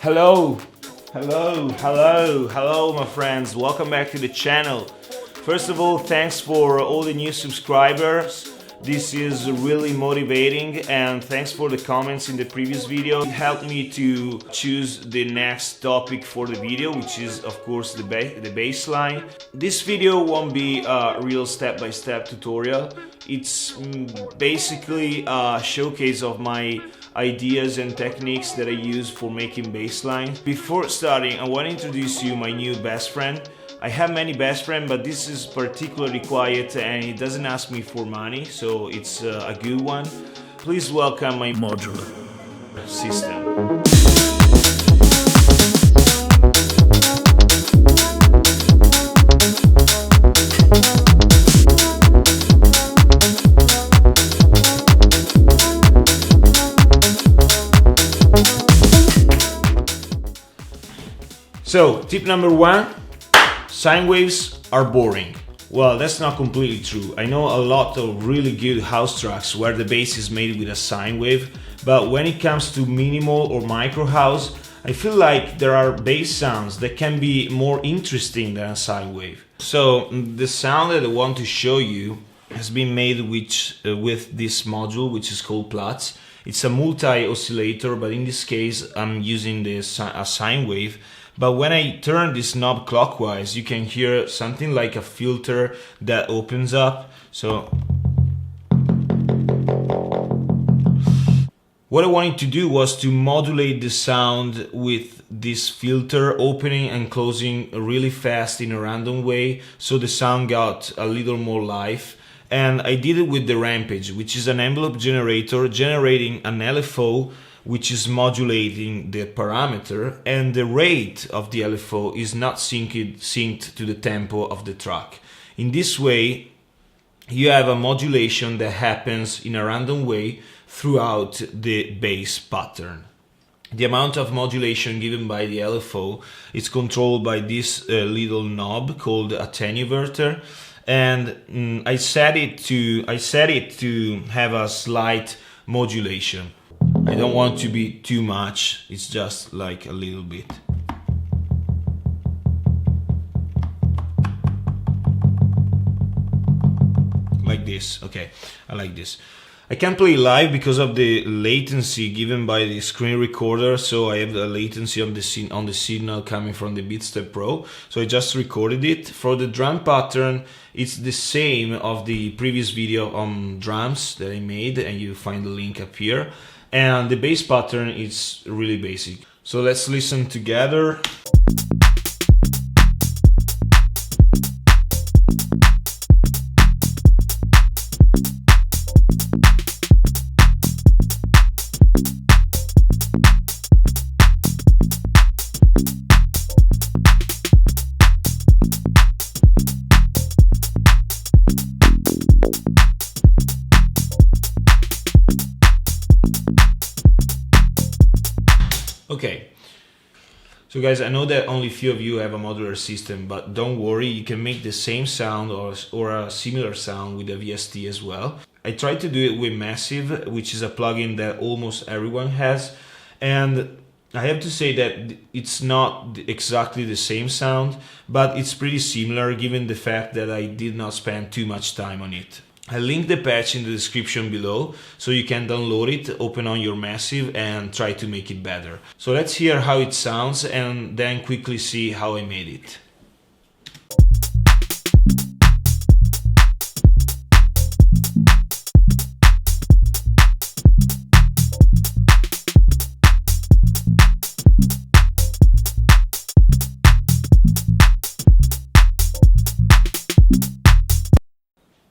Hello, hello, my friends. Welcome back to the channel. First of all, thanks for all the new subscribers. This is really motivating, and thanks for the comments in the previous video. It helped me to choose the next topic for the video, which is of course the baseline. This video won't be a real step-by-step tutorial. It's basically a showcase of my ideas and techniques that I use for making bassline. Before starting, I want to introduce you my new best friend. I have many best friends, but this is particularly quiet and it doesn't ask me for money, so it's a good one. Please welcome my modular system. So, tip number one, sine waves are boring. Well, that's not completely true. I know a lot of really good house tracks where the bass is made with a sine wave, but when it comes to minimal or micro house, I feel like there are bass sounds that can be more interesting than a sine wave. So, the sound that I want to show you has been made with this module, which is called Platz. It's a multi-oscillator, but in this case I'm using a sine wave. But when I turn this knob clockwise, you can hear something like a filter that opens up. So what I wanted to do was to modulate the sound with this filter opening and closing really fast in a random way, so the sound got a little more life. And I did it with the Rampage, which is an envelope generator generating an LFO which is modulating the parameter, and the rate of the LFO is not synced to the tempo of the track. In this way, you have a modulation that happens in a random way throughout the bass pattern. The amount of modulation given by the LFO is controlled by this little knob called attenuverter, and I set it to have a slight modulation. I don't want to be too much, it's just like a little bit. Like this, okay, I like this. I can't play live because of the latency given by the screen recorder, so I have the latency on the signal coming from the Beatstep Pro, so I just recorded it. For the drum pattern, it's the same of the previous video on drums that I made, and you find the link up here. And the bass pattern is really basic. So let's listen together. Okay, so guys, I know that only few of you have a modular system, but don't worry, you can make the same sound or a similar sound with a VST as well. I tried to do it with Massive, which is a plugin that almost everyone has, and I have to say that it's not exactly the same sound, but it's pretty similar given the fact that I did not spend too much time on it. I'll link the patch in the description below, so you can download it, open on your Massive and try to make it better. So let's hear how it sounds and then quickly see how I made it.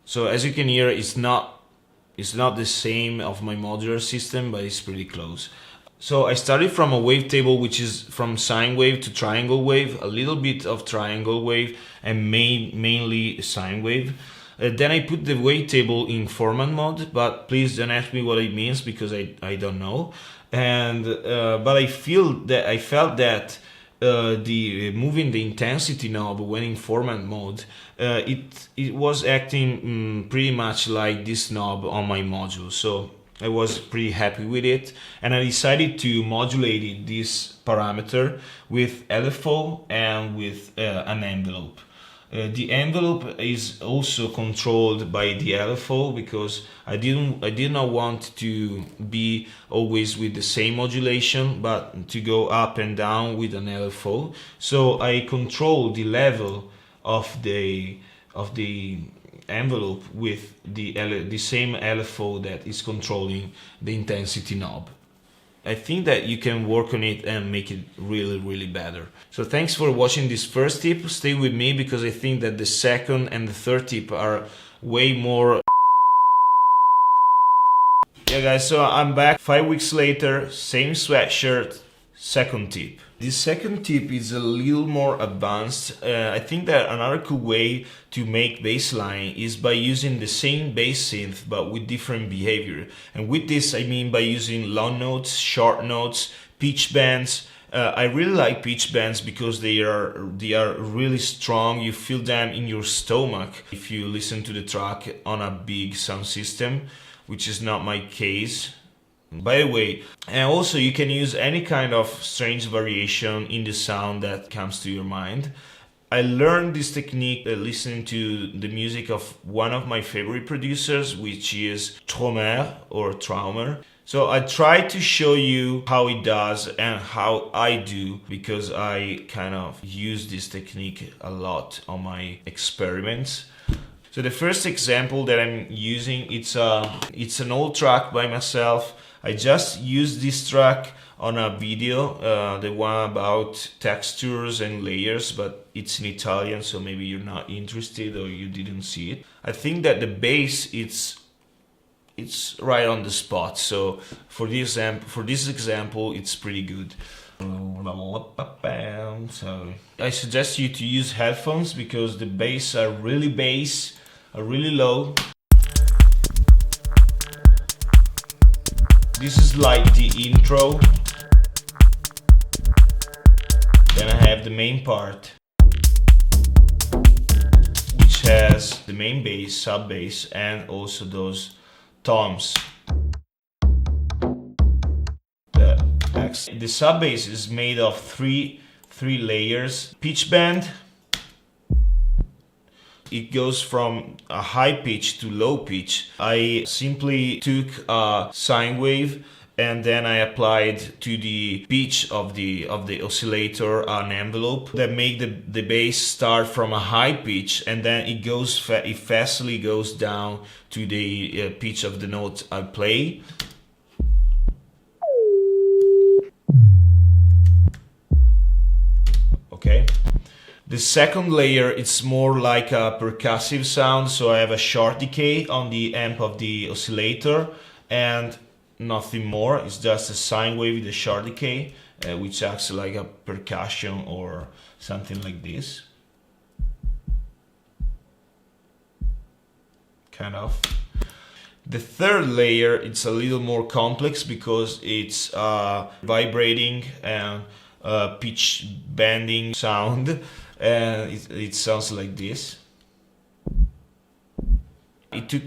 So as you can hear, it's not the same of my modular system, but it's pretty close. So I started from a wavetable which is from sine wave to triangle wave, a little bit of triangle wave, and mainly sine wave. Then I put the wavetable in format mode, but please don't ask me what it means because I don't know. And but I felt that moving the intensity knob when in format mode, it was acting pretty much like this knob on my module. So I was pretty happy with it, and I decided to modulate this parameter with LFO and with an envelope. The envelope is also controlled by the LFO because I did not want to be always with the same modulation, but to go up and down with an LFO. So I control the level of the envelope with the same LFO that is controlling the intensity knob. I think that you can work on it and make it really better. So thanks for watching this first tip. Stay with me because I think that the second and the third tip are way more. Yeah guys, so I'm back 5 weeks later, same sweatshirt, second tip. This second tip is a little more advanced. I think that another cool way to make bass line is by using the same bass synth but with different behavior. And with this I mean by using long notes, short notes, pitch bends. I really like pitch bends because they are really strong. You feel them in your stomach if you listen to the track on a big sound system, which is not my case. By the way, and also you can use any kind of strange variation in the sound that comes to your mind. I learned this technique listening to the music of one of my favorite producers, which is Traumer. So I try to show you how it does and how I do, because I kind of use this technique a lot on my experiments. So the first example that I'm using, it's an old track by myself. I just used this track on a video, the one about textures and layers, but it's in Italian, so maybe you're not interested or you didn't see it. I think that the bass, it's right on the spot. So for this example, it's pretty good. So I suggest you to use headphones because the bass are really low. This is like the intro. Then I have the main part, which has the main bass, sub bass, and also those toms. The sub bass is made of three layers. Pitch bend. It goes from a high pitch to low pitch. I simply took a sine wave and then I applied to the pitch of the oscillator an envelope that made the bass start from a high pitch, and then it fastly goes down to the pitch of the note I play. Okay. The second layer, it's more like a percussive sound, so I have a short decay on the amp of the oscillator and nothing more. It's just a sine wave with a short decay, which acts like a percussion or something like this. Kind of. The third layer, it's a little more complex because it's vibrating and pitch bending sound. It sounds like this. It took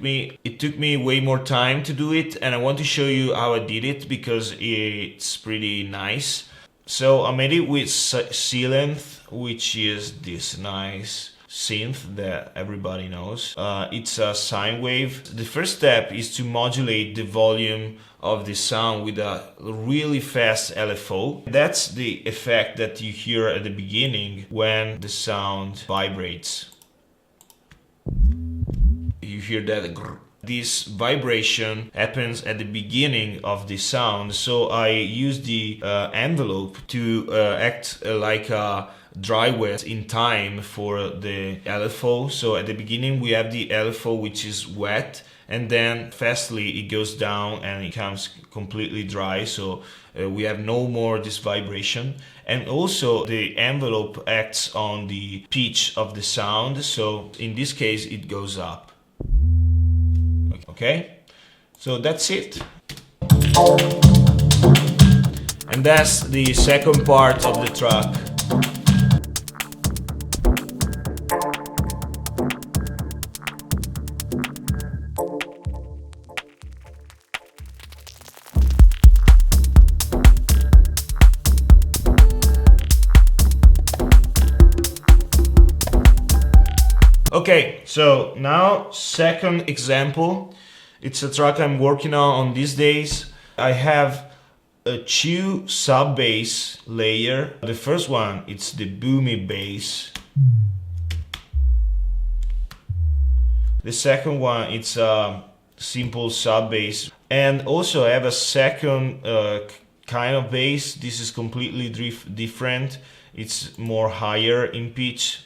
me way more time to do it, and I want to show you how I did it because it's pretty nice. So I made it with Sealenth, which is this nice synth that everybody knows. It's a sine wave. The first step is to modulate the volume of the sound with a really fast LFO. That's the effect that you hear at the beginning when the sound vibrates. You hear that grrr. This vibration happens at the beginning of the sound, so I use the envelope to act like a dry wet in time for the LFO. So at the beginning we have the LFO, which is wet, and then fastly it goes down and it becomes completely dry, so we have no more this vibration. And also the envelope acts on the pitch of the sound, so in this case it goes up. Okay, so that's it. And that's the second part of the track. Okay, so now second example. It's a track I'm working on these days. I have a two sub bass layer. The first one, it's the boomy bass. The second one, it's a simple sub bass. And also I have a second kind of bass. This is completely different. It's more higher in pitch.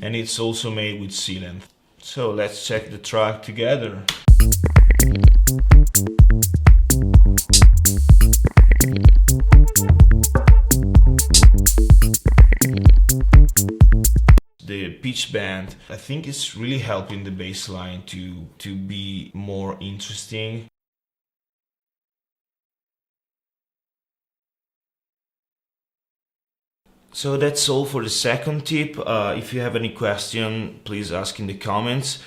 And it's also made with sealant. So let's check the track together. The pitch bend, I think it's really helping the bass line to be more interesting. So that's all for the second tip. If you have any question, please ask in the comments.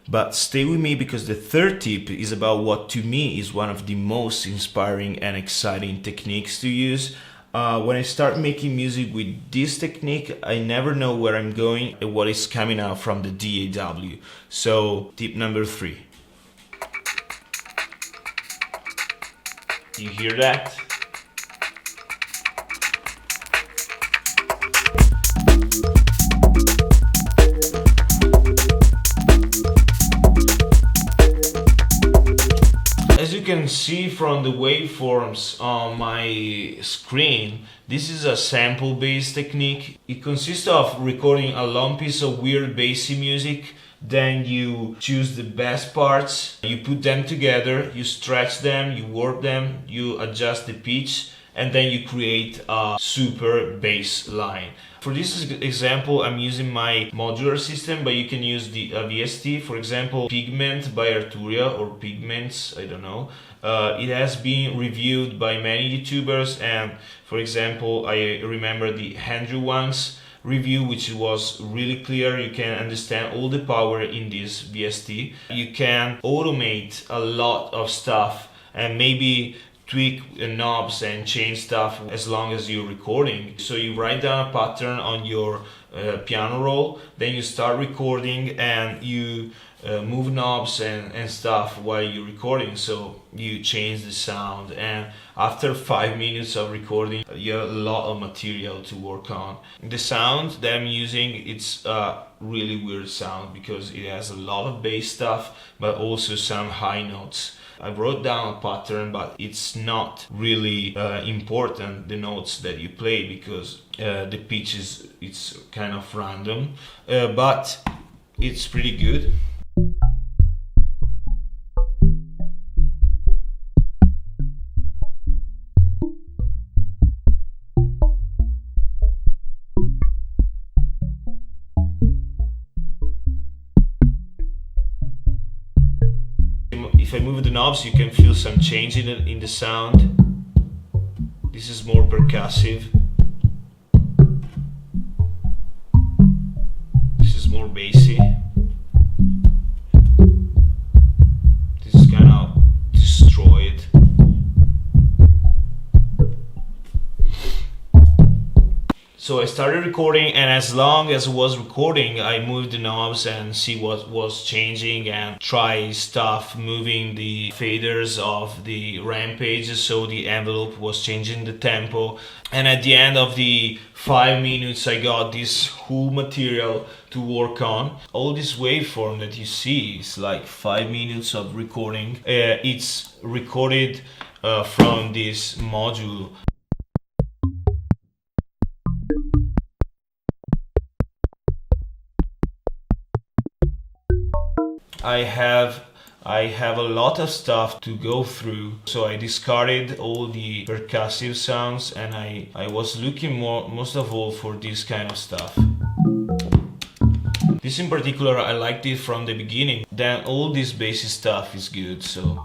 But stay with me because the third tip is about what to me is one of the most inspiring and exciting techniques to use. When I start making music with this technique, I never know where I'm going and what is coming out from the DAW. So tip number 3. You hear that? As you can see from the waveforms on my screen, this is a sample bass technique. It consists of recording a long piece of weird bassy music, then you choose the best parts, you put them together, you stretch them, you warp them, you adjust the pitch, and then you create a super bass line. For this example, I'm using my modular system, but you can use the VST, for example, Pigment by Arturia, or Pigments, I don't know. It has been reviewed by many YouTubers, and for example, I remember the Andrew Wang's review, which was really clear. You can understand all the power in this VST. You can automate a lot of stuff and maybe tweak knobs and change stuff as long as you're recording. So you write down a pattern on your piano roll, then you start recording and you move knobs and stuff while you're recording, so you change the sound, and after 5 minutes of recording you have a lot of material to work on. The sound that I'm using, it's a really weird sound because it has a lot of bass stuff but also some high notes. I wrote down a pattern, but it's not really important, the notes that you play, because the pitch it's kind of random, but it's pretty good. If I move the knobs, you can feel some change in the sound. This is more percussive. This is more bassy. This is kind of destroyed. So I started recording, and as long as I was recording, I moved the knobs and see what was changing and try stuff, moving the faders of the rampages so the envelope was changing the tempo. And at the end of the 5 minutes, I got this whole material to work on. All this waveform that you see is like 5 minutes of recording. It's recorded from this module. I have a lot of stuff to go through, so I discarded all the percussive sounds, and I was looking most of all for this kind of stuff. This in particular, I liked it from the beginning. Then all this bassy stuff is good, so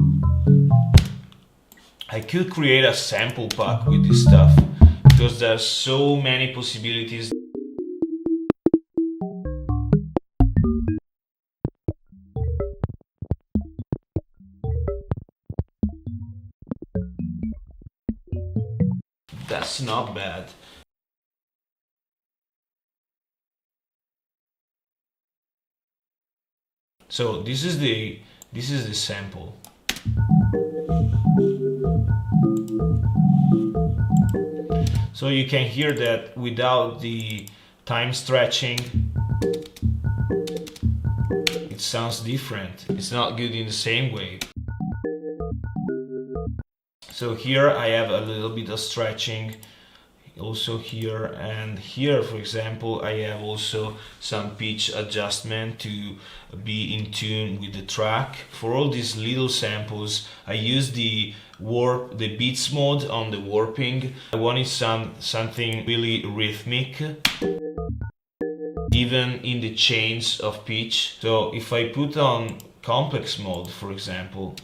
I could create a sample pack with this stuff because there's so many possibilities. That's not bad. So this is the sample. So you can hear that without the time stretching, it sounds different. It's not good in the same way. So here I have a little bit of stretching also here, and here, for example, I have also some pitch adjustment to be in tune with the track. For all these little samples, I use the beats mode on the warping. I wanted something really rhythmic, even in the change of pitch. So if I put on complex mode, for example,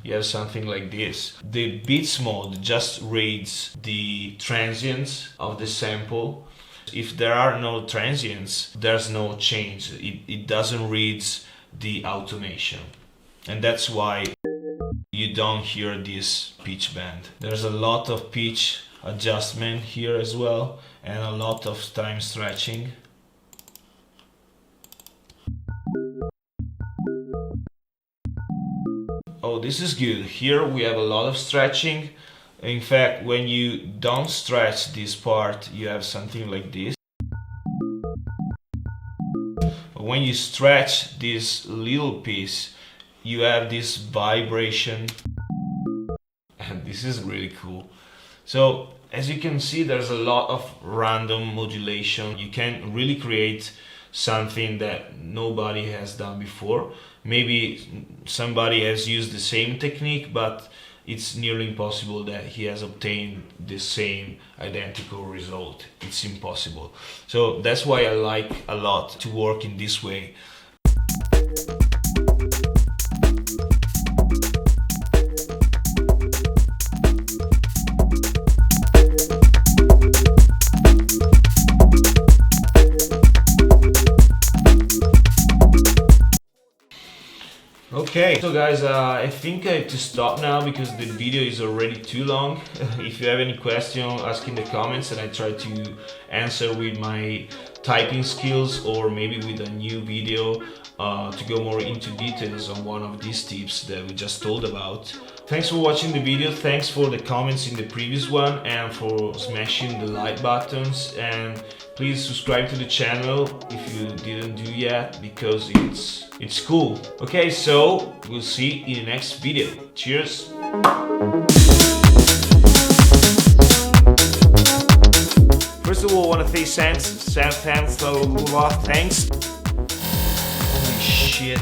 you have something like this. The beats mode just reads the transients of the sample. If there are no transients, there's no change. It doesn't read the automation. And that's why you don't hear this pitch bend. There's a lot of pitch adjustment here as well, and a lot of time stretching. Oh, this is good. Here we have a lot of stretching. In fact, when you don't stretch this part, you have something like this. But when you stretch this little piece, you have this vibration, and this is really cool. So as you can see, there's a lot of random modulation. You can really create something that nobody has done before. Maybe somebody has used the same technique, but it's nearly impossible that he has obtained the same identical result. It's impossible. So that's why I like a lot to work in this way. Okay, so guys, I think I have to stop now because the video is already too long. If you have any question, ask in the comments and I try to answer with my typing skills, or maybe with a new video to go more into details on one of these tips that we just told about. Thanks for watching the video, thanks for the comments in the previous one, and for smashing the like buttons, and please subscribe to the channel if you didn't do yet, because it's cool. Okay, so we'll see in the next video. Cheers! First of all, I want to say thanks. Holy shit.